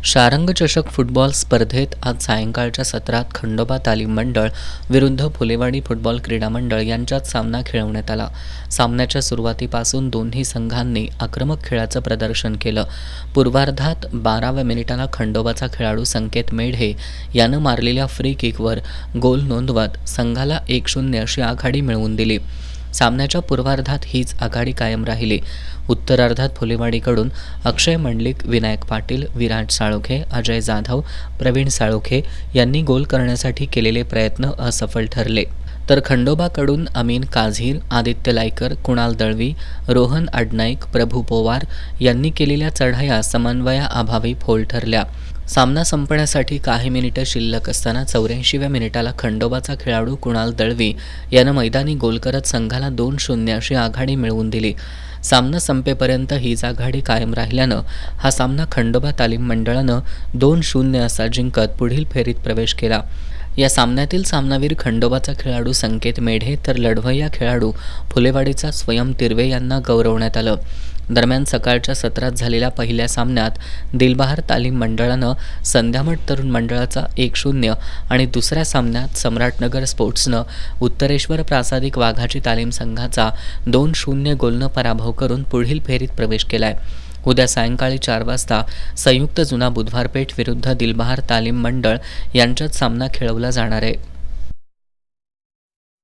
शारंग चषक फुटबॉल स्पर्धेत आज सायंकाळच्या सत्रात खंडोबा तालीम मंडळ विरुद्ध फुलेवाडी फुटबॉल क्रीडा मंडळ यांच्यात सामना खेळवण्यात आला. सामन्याच्या सुरुवातीपासून दोन्ही संघांनी आक्रमक खेळाचं प्रदर्शन केलं. पूर्वार्धात 12व्या मिनिटाला खंडोबाचा खेळाडू संकेत मेढे यानं मारलेल्या फ्री किकवर गोल नोंदवत संघाला 1-0 अशी आघाडी मिळवून दिली. सामन्याच्या पूर्वार्धात हीच आघाडी कायम राहिली. उत्तरार्धात फुलेवाडीकडून अक्षय मंडलिक, विनायक पाटील, विराज साळोखे, अजय जाधव, प्रवीण साळोखे यांनी गोल करण्यासाठी केलेले प्रयत्न असफल ठरले. तर खंडोबाकडून अमीन काझीर, आदित्य लायकर, कुणाल दळवी, रोहन अडनाईक, प्रभू पोवार यांनी केलेल्या चढाया समन्वयाअभावी फोल ठरल्या. सामना संपण्यासाठी काही मिनिटं शिल्लक असताना 84व्या मिनिटाला खंडोबाचा खेळाडू कुणाल दळवी यानं मैदानी गोल करत संघाला 2-0 अशी आघाडी मिळवून दिली. सामना संपेपर्यंत हीच आघाडी कायम राहिल्यानं हा सामना खंडोबा तालीम मंडळानं 2-0 असा जिंकत पुढील फेरीत प्रवेश केला. या सामन्यातील सामनावीर खंडोबाचा खेळाडू संकेत मेढे तर लढवय्या खेळाडू फुलेवाडीचा स्वयं तिर्वे यांना गौरवण्यात आलं. दरम्यान सकाळच्या सत्रात झालेल्या पहिल्या सामन्यात दिलबहार तालीम मंडळानं संध्यामठ तरुण मंडळाचा 1-0 आणि दुसऱ्या सामन्यात सम्राटनगर स्पोर्ट्सनं उत्तरेश्वर प्रासादिक वाघाची तालीम संघाचा 2-0 गोलनं पराभव करून पुढील फेरीत प्रवेश केलाय. उद्या सायंकाळी 4 वाजता संयुक्त जुना बुधवारपेठ विरुद्ध दिलबहार तालीम मंडळ यांच्यात सामना खेळवला जाणार आहे.